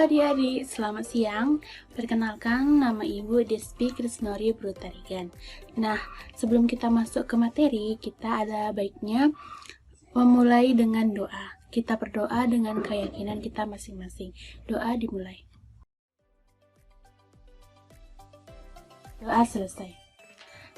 adik-adik, selamat siang. Perkenalkan, nama Ibu Despi Krisnori Brutarigan. Nah, sebelum kita masuk ke materi, kita ada baiknya memulai dengan doa. Kita berdoa dengan keyakinan kita masing-masing. Doa dimulai. Doa selesai.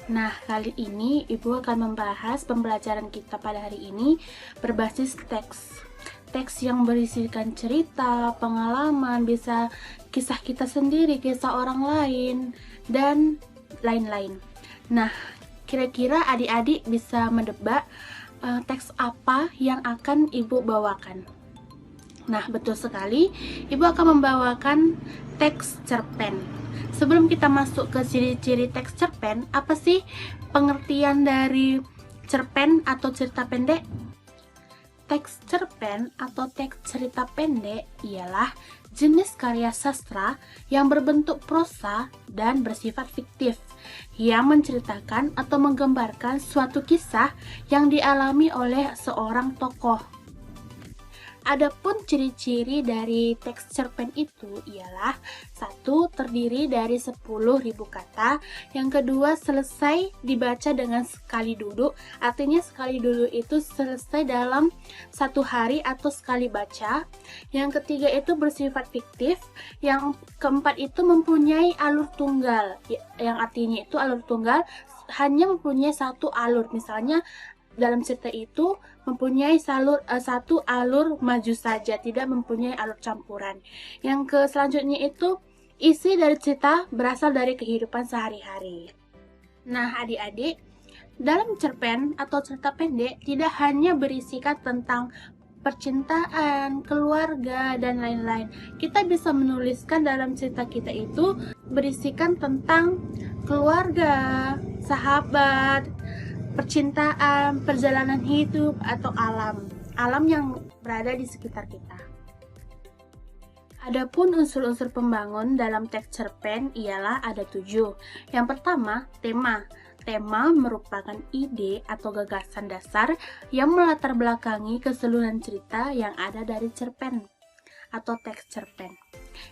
Nah, kali ini Ibu akan membahas pembelajaran kita pada hari ini berbasis teks. Teks yang berisikan cerita, pengalaman, bisa kisah kita sendiri, kisah orang lain, dan lain-lain. Nah, kira-kira adik-adik bisa menebak teks apa yang akan Ibu bawakan. Nah, betul sekali, Ibu akan membawakan teks cerpen. Sebelum kita masuk ke ciri-ciri teks cerpen, apa sih pengertian dari cerpen atau cerita pendek? Teks cerpen atau teks cerita pendek ialah jenis karya sastra yang berbentuk prosa dan bersifat fiktif, yang menceritakan atau menggambarkan suatu kisah yang dialami oleh seorang tokoh. Adapun ciri-ciri dari teks cerpen itu ialah: 1. Terdiri dari 10.000 kata. Yang kedua, selesai dibaca dengan sekali duduk. Artinya sekali duduk itu selesai dalam 1 hari atau sekali baca. Yang ketiga itu bersifat fiktif. Yang keempat itu mempunyai alur tunggal. Yang artinya itu alur tunggal hanya mempunyai satu alur. Misalnya dalam cerita itu mempunyai satu alur maju saja, tidak mempunyai alur campuran. Yang selanjutnya itu isi dari cerita berasal dari kehidupan sehari-hari. Nah, adik-adik, dalam cerpen atau cerita pendek tidak hanya berisikan tentang percintaan, keluarga, dan lain-lain. Kita bisa menuliskan dalam cerita kita itu berisikan tentang keluarga, sahabat, percintaan, perjalanan hidup, atau alam yang berada di sekitar kita. Adapun unsur-unsur pembangun dalam teks cerpen ialah ada 7. Yang pertama, tema. Tema merupakan ide atau gagasan dasar yang melatar belakangi keseluruhan cerita yang ada dari cerpen atau teks cerpen.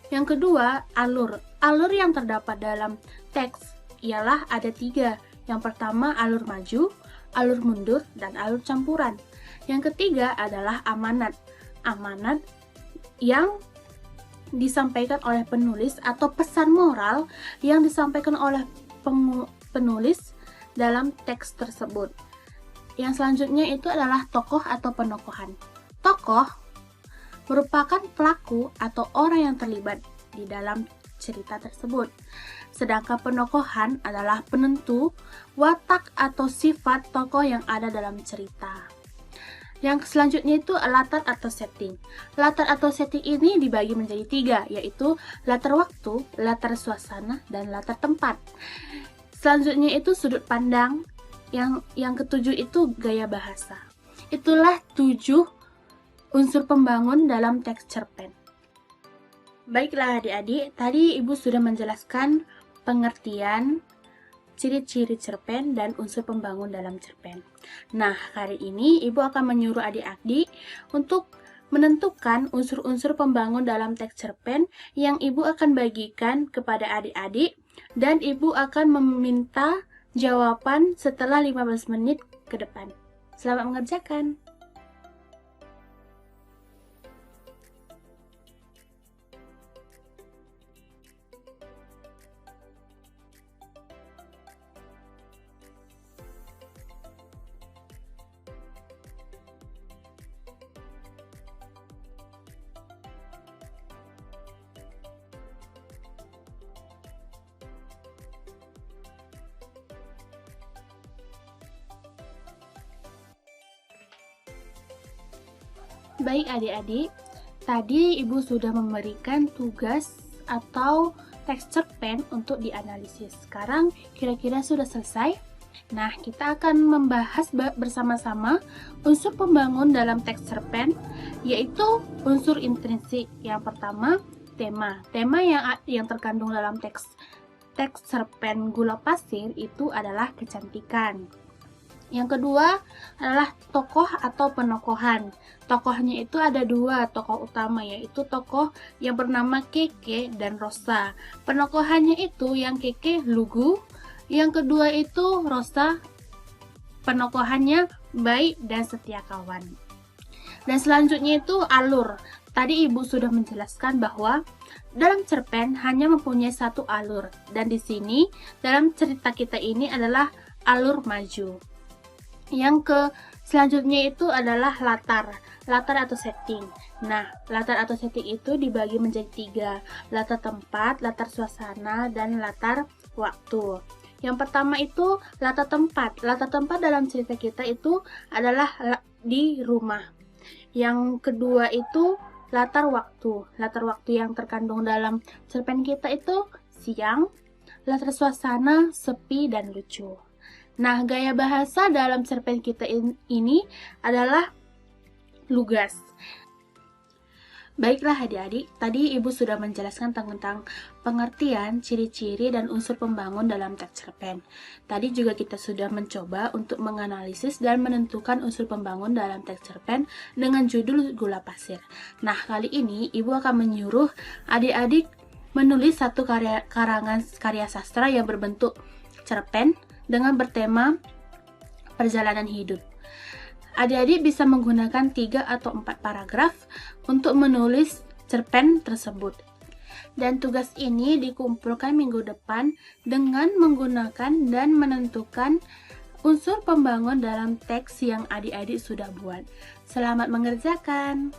Yang kedua, alur. Alur yang terdapat dalam teks ialah ada 3. Yang pertama, alur maju, alur mundur, dan alur campuran. Yang ketiga adalah amanat. Amanat yang disampaikan oleh penulis atau pesan moral yang disampaikan oleh penulis dalam teks tersebut. Yang selanjutnya itu adalah tokoh atau penokohan. Tokoh merupakan pelaku atau orang yang terlibat di dalam cerita tersebut. Sedangkan penokohan adalah penentu watak atau sifat tokoh yang ada dalam cerita. Yang selanjutnya itu latar atau setting. Latar atau setting ini dibagi menjadi 3, yaitu latar waktu, latar suasana, dan latar tempat. Selanjutnya itu sudut pandang. Yang ketujuh itu gaya bahasa. Itulah 7 unsur pembangun dalam teks cerpen. Baiklah adik-adik, tadi Ibu sudah menjelaskan pengertian, ciri-ciri cerpen, dan unsur pembangun dalam cerpen. Nah, kali ini Ibu akan menyuruh adik-adik untuk menentukan unsur-unsur pembangun dalam teks cerpen yang Ibu akan bagikan kepada adik-adik, dan Ibu akan meminta jawaban setelah 15 menit ke depan. Selamat mengerjakan! Baik adik-adik, tadi Ibu sudah memberikan tugas atau teks cerpen untuk dianalisis. Sekarang kira-kira sudah selesai? Nah, kita akan membahas bersama-sama unsur pembangun dalam teks cerpen, yaitu unsur intrinsik. Yang pertama, tema. Tema yang terkandung dalam teks cerpen Gula Pasir itu adalah kecantikan. Yang kedua adalah tokoh atau penokohan. Tokohnya itu ada dua tokoh utama, yaitu tokoh yang bernama Keke dan Rosa. Penokohannya itu yang Keke lugu, yang kedua itu Rosa penokohannya baik dan setia kawan. Dan selanjutnya itu alur. Tadi ibu sudah menjelaskan bahwa dalam cerpen hanya mempunyai satu alur, dan di sini dalam cerita kita ini adalah alur maju. Selanjutnya itu adalah latar atau setting. Nah, latar atau setting itu dibagi menjadi 3, latar tempat, latar suasana, dan latar waktu. Yang pertama itu latar tempat. Latar tempat dalam cerita kita itu adalah di rumah. Yang kedua itu latar waktu. Latar waktu yang terkandung dalam cerpen kita itu siang, latar suasana sepi dan lucu. Nah, gaya bahasa dalam cerpen kita ini adalah lugas. Baiklah adik-adik, tadi ibu sudah menjelaskan tentang pengertian, ciri-ciri, dan unsur pembangun dalam teks cerpen. Tadi juga kita sudah mencoba untuk menganalisis dan menentukan unsur pembangun dalam teks cerpen dengan judul Gula Pasir. Nah, kali ini ibu akan menyuruh adik-adik menulis satu karya sastra yang berbentuk cerpen dengan bertema perjalanan hidup. Adik-adik bisa menggunakan 3 atau 4 paragraf untuk menulis cerpen tersebut. Dan tugas ini dikumpulkan minggu depan dengan menggunakan dan menentukan unsur pembangun dalam teks yang adik-adik sudah buat. Selamat mengerjakan!